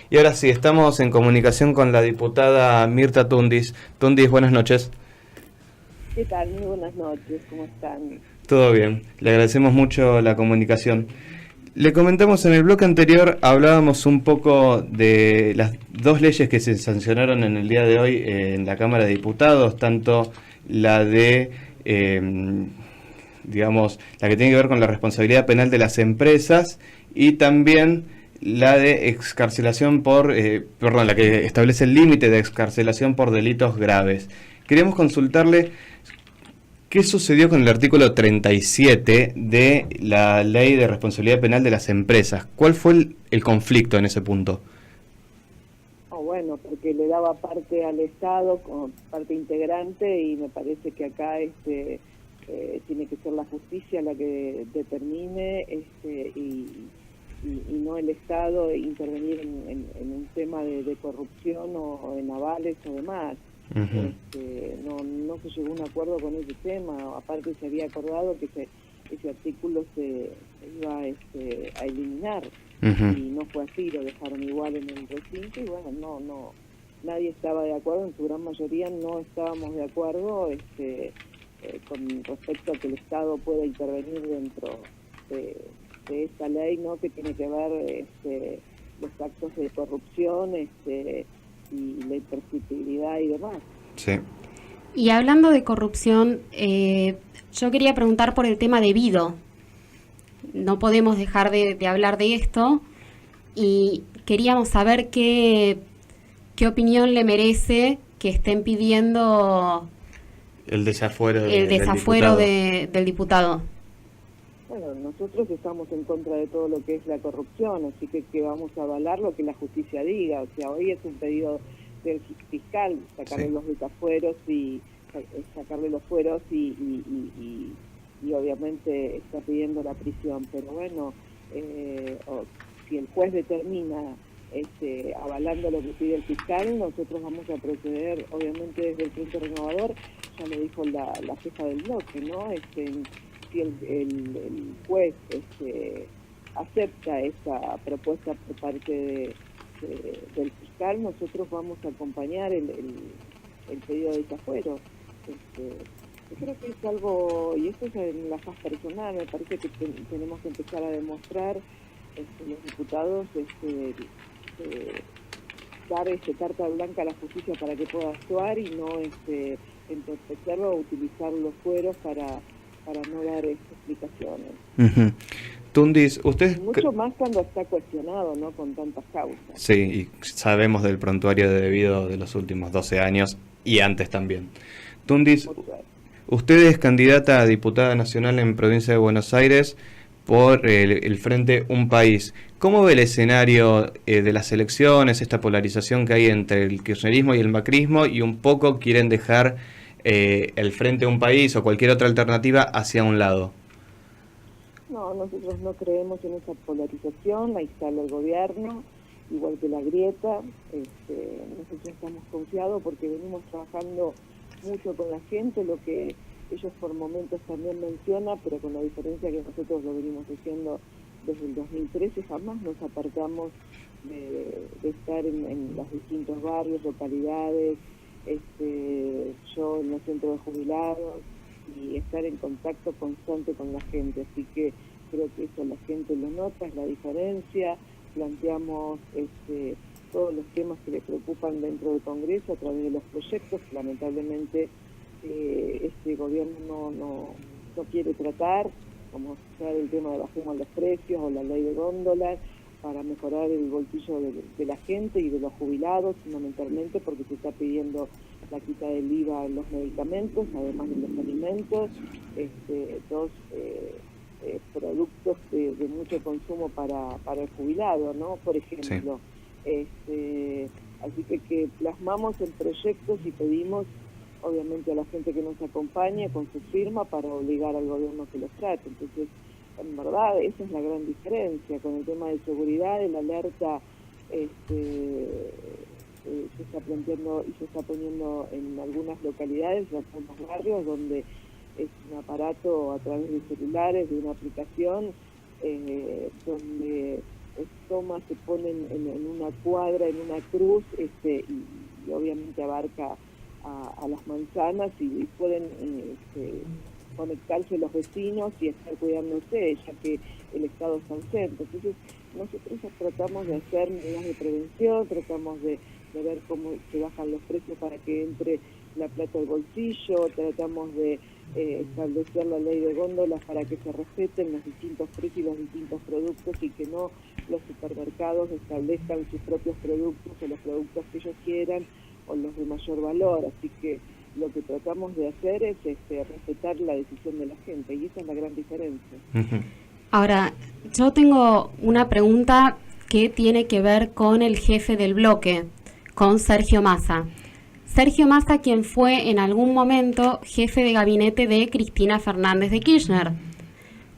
Y ahora sí, estamos en comunicación con la diputada Mirta Tundis. Tundis, buenas noches. ¿Qué tal? Muy buenas noches, ¿cómo están? Todo bien, le agradecemos mucho la comunicación. Le comentamos en el bloque anterior, hablábamos un poco de las dos leyes que se sancionaron en el día de hoy en la Cámara de Diputados, tanto la de, digamos, la que tiene que ver con la responsabilidad penal de las empresas y también la de excarcelación por, perdón, la que establece el límite de excarcelación por delitos graves. Queríamos consultarle qué sucedió con el artículo 37 de la Ley de Responsabilidad Penal de las Empresas. ¿Cuál fue el conflicto en ese punto? Oh, bueno, porque le daba parte al Estado como parte integrante y me parece que acá tiene que ser la justicia la que determine y no el Estado intervenir en un tema de corrupción o en avales o demás. Uh-huh. No se llegó a un acuerdo con ese tema, aparte se había acordado que ese artículo se iba a eliminar Uh-huh. y no fue así, lo dejaron igual en el recinto y bueno, nadie estaba de acuerdo, en su gran mayoría no estábamos de acuerdo con respecto a que el Estado pueda intervenir dentro de, de esta ley, ¿no? Que tiene que ver los actos de corrupción y la imprescriptibilidad y demás. Sí. Y hablando de corrupción, yo quería preguntar por el tema de Vido. No podemos dejar de hablar de esto y queríamos saber qué opinión le merece que estén pidiendo El desafuero el del desafuero diputado. del diputado. Bueno, nosotros estamos en contra de todo lo que es la corrupción, así que vamos a avalar lo que la justicia diga. O sea, hoy es un pedido del fiscal sacarle Sí. los desafueros y sacarle los fueros y obviamente está pidiendo la prisión. Pero bueno, si el juez determina avalando lo que pide el fiscal, nosotros vamos a proceder, obviamente desde el Frente Renovador, ya lo dijo la jefa del bloque, ¿no? Si el juez acepta esa propuesta por parte del fiscal, nosotros vamos a acompañar el pedido de desafuero. Yo creo que es algo, y esto es en la faz personal, me parece que tenemos que empezar a demostrar los diputados dar carta blanca a la justicia para que pueda actuar y no entorpecerlo o utilizar los fueros para no dar explicaciones. Uh-huh. Tundis, usted... Mucho más cuando está cuestionado, ¿no? Con tantas causas. Sí, y sabemos del prontuario de debido de los últimos 12 años y antes también. Tundis, Por suerte. usted es candidata a diputada nacional en Provincia de Buenos Aires por el Frente Un País. ¿Cómo ve el escenario de las elecciones, esta polarización que hay entre el kirchnerismo y el macrismo y un poco quieren dejar el Frente Un País o cualquier otra alternativa hacia un lado? No, nosotros no creemos en esa polarización, la instala el gobierno, igual que la grieta. Nosotros estamos confiados porque venimos trabajando mucho con la gente, lo que ellos por momentos también mencionan, pero con la diferencia que nosotros lo venimos haciendo desde el 2013, jamás nos apartamos de estar en los distintos barrios, localidades, yo en los centros de jubilados, y estar en contacto constante con la gente, así que creo que eso la gente lo nota, es la diferencia. Planteamos todos los temas que le preocupan dentro del Congreso a través de los proyectos que lamentablemente este gobierno no quiere tratar, como sea el tema de bajemos los precios o la ley de góndolas, para mejorar el bolsillo de la gente y de los jubilados, fundamentalmente porque se está pidiendo la quita del IVA en los medicamentos, además de los alimentos, dos productos de mucho consumo para el jubilado, ¿no? Por ejemplo. Sí. Así que plasmamos en proyectos y pedimos, obviamente, a la gente que nos acompañe con su firma para obligar al gobierno que los trate. Entonces, en verdad, esa es la gran diferencia con el tema de seguridad, el alerta se está planteando y se está poniendo en algunas localidades, en algunos barrios, donde es un aparato a través de celulares, de una aplicación, donde toma, se ponen en una cuadra, en una cruz, y obviamente abarca a las manzanas y pueden conectarse los vecinos y estar cuidándose, ya que el Estado está ausente. Entonces, nosotros tratamos de hacer medidas de prevención, tratamos de ver cómo se bajan los precios para que entre la plata al bolsillo, tratamos de establecer la ley de góndolas para que se respeten los distintos precios y los distintos productos y que no los supermercados establezcan sus propios productos o los productos que ellos quieran o los de mayor valor. Así que lo que tratamos de hacer es respetar la decisión de la gente, y esa es la gran diferencia. Ahora, yo tengo una pregunta que tiene que ver con el jefe del bloque, con Sergio Massa. Sergio Massa, quien fue en algún momento jefe de gabinete de Cristina Fernández de Kirchner.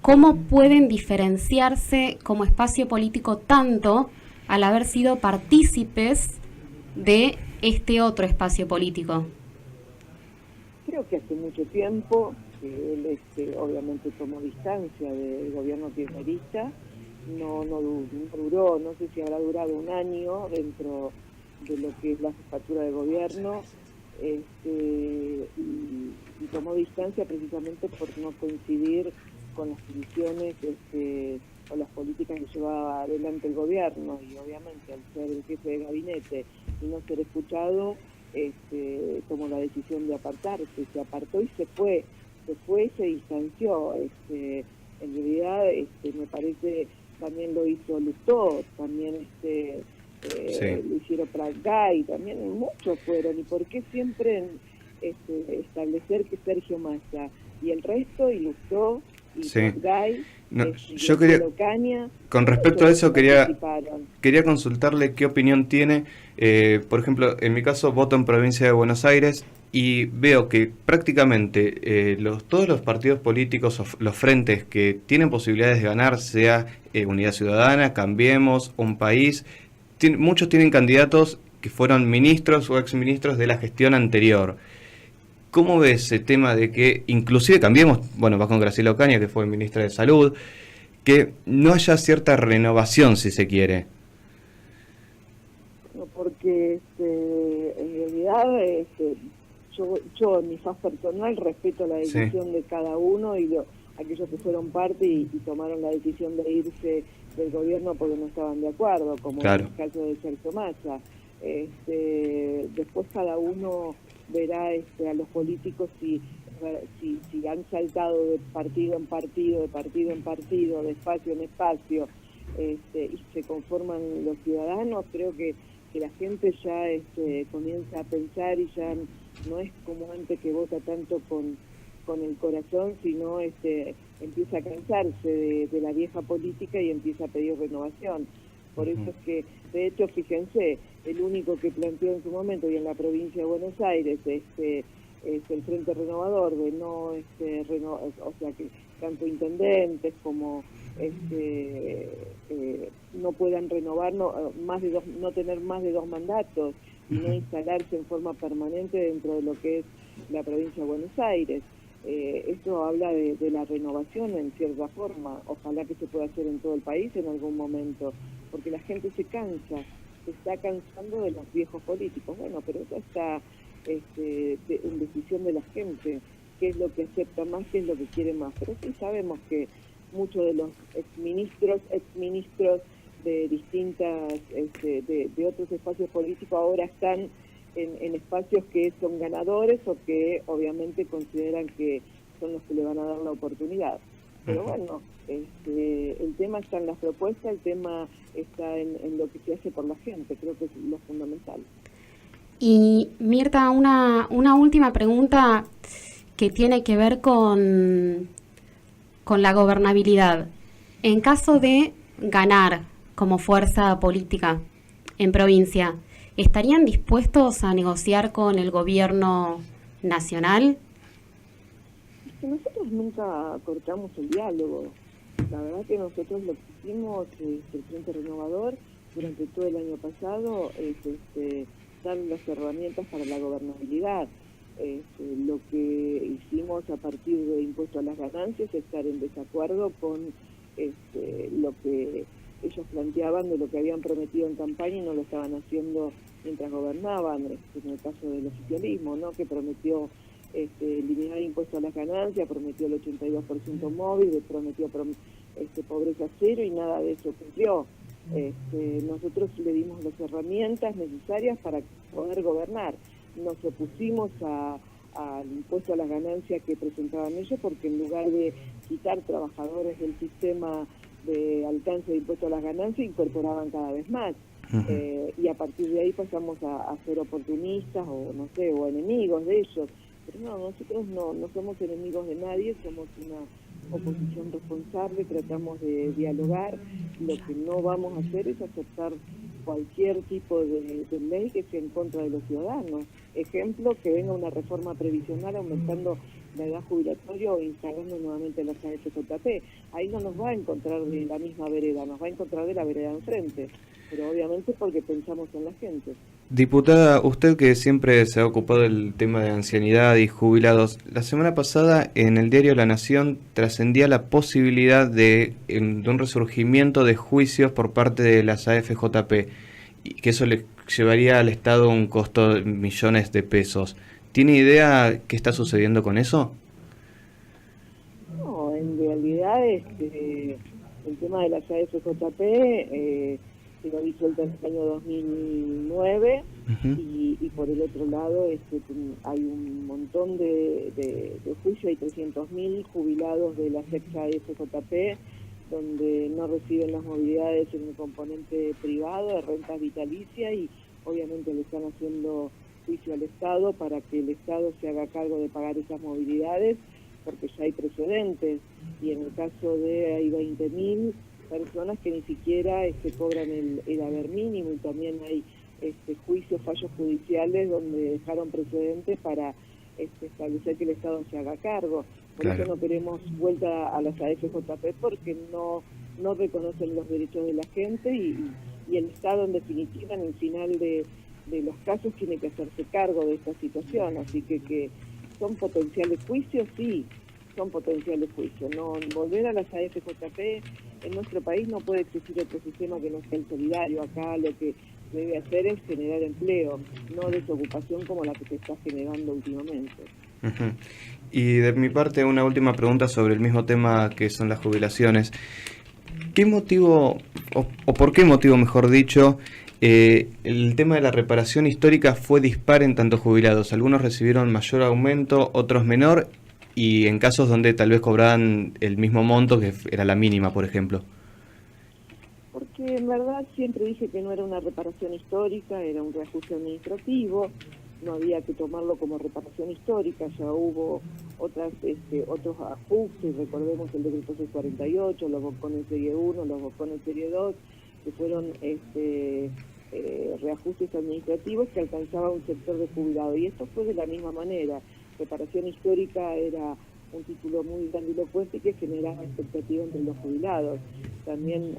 ¿Cómo pueden diferenciarse como espacio político tanto al haber sido partícipes de este otro espacio político? Creo que hace mucho tiempo que él obviamente tomó distancia del gobierno kirchnerista, no duró, no sé si habrá durado un año dentro de lo que es la jefatura de gobierno, y tomó distancia precisamente por no coincidir con las decisiones o las políticas que llevaba adelante el gobierno, y obviamente al ser el jefe de gabinete y no ser escuchado, tomó la decisión de apartarse, se apartó y se fue y se distanció. En realidad, me parece, también lo hizo Lustó, también lo hicieron Pratgay, también muchos fueron. ¿Y por qué siempre establecer que Sergio Massa y el resto, y Lustó, y Pratgay, yo quería, Ocaña, con respecto a eso, quería consultarle qué opinión tiene. Por ejemplo, en mi caso voto en provincia de Buenos Aires y veo que prácticamente todos los partidos políticos, los frentes que tienen posibilidades de ganar, sea Unidad Ciudadana, Cambiemos, Un País, muchos tienen candidatos que fueron ministros o exministros de la gestión anterior. ¿Cómo ves ese tema de que inclusive Cambiemos, bueno, va con Graciela Ocaña, que fue ministra de Salud, que no haya cierta renovación, si se quiere? No, porque en realidad yo en mi faz personal respeto la decisión de cada uno y aquellos que fueron parte y tomaron la decisión de irse del gobierno porque no estaban de acuerdo, como en el caso de Sergio Massa. Después cada uno verá a los políticos si han saltado de partido en partido, de espacio en espacio, y se conforman los ciudadanos. Creo que la gente ya comienza a pensar y ya no es como antes, que vota tanto con el corazón, sino empieza a cansarse de la vieja política y empieza a pedir renovación. Por eso es que, de hecho, fíjense, el único que planteó en su momento, y en la provincia de Buenos Aires, es el Frente Renovador, de no, o sea, que tanto intendentes como no puedan renovar, no tener más de 2 mandatos y no instalarse en forma permanente dentro de lo que es la provincia de Buenos Aires. Esto habla de la renovación en cierta forma. Ojalá que se pueda hacer en todo el país en algún momento, porque la gente se está cansando de los viejos políticos. Bueno, pero eso está en decisión de la gente, qué es lo que acepta más, qué es lo que quiere más. Pero sí sabemos que muchos de los exministros de distintas, de otros espacios políticos ahora están en espacios que son ganadores o que obviamente consideran que son los que le van a dar la oportunidad. Pero bueno, el tema está en las propuestas, el tema está en lo que se hace por la gente, creo que es lo fundamental. Y Mirta, una última pregunta que tiene que ver con la gobernabilidad. En caso de ganar como fuerza política en provincia, ¿estarían dispuestos a negociar con el gobierno nacional? Nosotros nunca cortamos el diálogo. La verdad que nosotros lo que hicimos, el Frente Renovador, durante todo el año pasado, es dar las herramientas para la gobernabilidad. Lo que hicimos a partir de impuesto a las ganancias es estar en desacuerdo con lo que ellos planteaban de lo que habían prometido en campaña y no lo estaban haciendo mientras gobernaban, en el caso del oficialismo, ¿no? Que prometió eliminar impuestos a las ganancias, prometió el 82% móvil, prometió pobreza cero y nada de eso cumplió. Nosotros le dimos las herramientas necesarias para poder gobernar. Nos opusimos al impuesto a las ganancias que presentaban ellos, porque en lugar de quitar trabajadores del sistema de alcance de impuesto a las ganancias, incorporaban cada vez más. Y a partir de ahí pasamos a ser oportunistas o no sé, o enemigos de ellos. Pero no, nosotros no somos enemigos de nadie, somos una oposición responsable, tratamos de dialogar. Lo que no vamos a hacer es aceptar cualquier tipo de ley que sea en contra de los ciudadanos. Ejemplo, que venga una reforma previsional aumentando la edad jubilatoria o instalando nuevamente las AFJP. Ahí no nos va a encontrar de la misma vereda, nos va a encontrar de la vereda enfrente, pero obviamente porque pensamos en la gente. Diputada, usted que siempre se ha ocupado del tema de ancianidad y jubilados, la semana pasada en el diario La Nación trascendía la posibilidad de un resurgimiento de juicios por parte de las AFJP y que eso le llevaría al Estado un costo de millones de pesos. ¿Tiene idea qué está sucediendo con eso? No, en realidad el tema de las AFJP se lo disuelta en el año 2009 y por el otro lado hay un montón de juicios, hay 300.000 jubilados de las ex-AFJP donde no reciben las movilidades en el componente privado de rentas vitalicias y obviamente le están haciendo juicio al Estado para que el Estado se haga cargo de pagar esas movilidades, porque ya hay precedentes, y en el caso de hay 20.000 personas que ni siquiera cobran el haber mínimo, y también hay juicios, fallos judiciales donde dejaron precedentes para establecer que el Estado se haga cargo. Por eso no queremos vuelta a las AFJP, porque no reconocen los derechos de la gente y el Estado en definitiva en el final de los casos tiene que hacerse cargo de esta situación, así que son potenciales juicios, sí, son potenciales juicios. No volver a las AFJP en nuestro país no puede existir otro sistema que no sea el solidario. Acá lo que debe hacer es generar empleo, no desocupación como la que se está generando últimamente. Y de mi parte una última pregunta sobre el mismo tema que son las jubilaciones. ¿Qué motivo, o por qué motivo mejor dicho, el tema de la reparación histórica fue dispar en tantos jubilados? Algunos recibieron mayor aumento, otros menor, y en casos donde tal vez cobraban el mismo monto, que era la mínima, por ejemplo. Porque en verdad siempre dije que no era una reparación histórica, era un reajuste administrativo, no había que tomarlo como reparación histórica, ya hubo otros ajustes, recordemos el decreto 648, los bocones serie 1, los bocones serie 2, que fueron reajustes administrativos que alcanzaba un sector de jubilado, y esto fue de la misma manera. Reparación histórica era un título muy grandilocuente que generaba expectativa entre los jubilados. También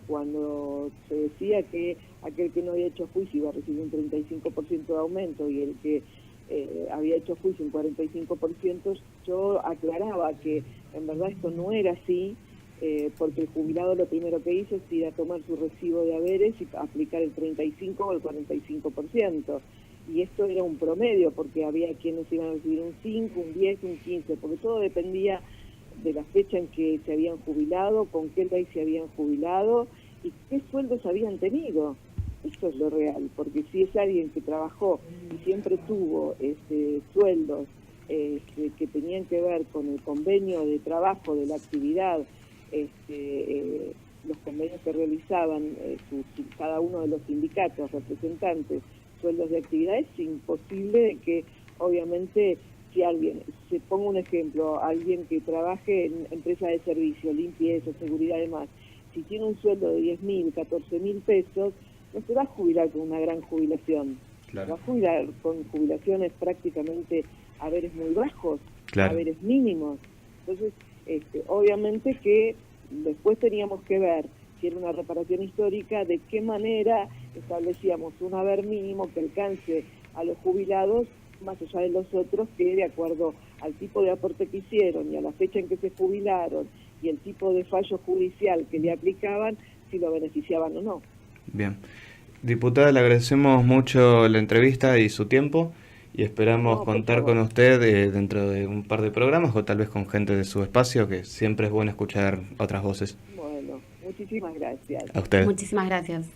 cuando se decía que aquel que no había hecho juicio iba a recibir un 35% de aumento y el que había hecho juicio un 45%, yo aclaraba que en verdad esto no era así, porque el jubilado lo primero que hizo es ir a tomar su recibo de haberes y aplicar el 35 o el 45%. Y esto era un promedio, porque había quienes iban a recibir un 5, un 10, un 15, porque todo dependía de la fecha en que se habían jubilado, con qué ley se habían jubilado y qué sueldos habían tenido. Esto es lo real, porque si es alguien que trabajó y siempre tuvo sueldos que tenían que ver con el convenio de trabajo de la actividad, los convenios que realizaban cada uno de los sindicatos representantes, sueldos de actividad, es imposible de que, obviamente, si alguien, se ponga un ejemplo, alguien que trabaje en empresa de servicio, limpieza, seguridad y demás, si tiene un sueldo de 10.000, 14.000 pesos, no se va a jubilar con una gran jubilación. Claro. Va a jubilar con jubilaciones prácticamente haberes muy bajos, claro, haberes mínimos. Entonces, obviamente que después teníamos que ver si era una reparación histórica, de qué manera establecíamos un haber mínimo que alcance a los jubilados, más allá de los otros, que de acuerdo al tipo de aporte que hicieron y a la fecha en que se jubilaron y el tipo de fallo judicial que le aplicaban, si lo beneficiaban o no. Bien. Diputada, le agradecemos mucho la entrevista y su tiempo y esperamos No, por contar favor. con usted dentro de un par de programas o tal vez con gente de su espacio, que siempre es bueno escuchar otras voces. Bueno, muchísimas gracias. A usted. Muchísimas gracias.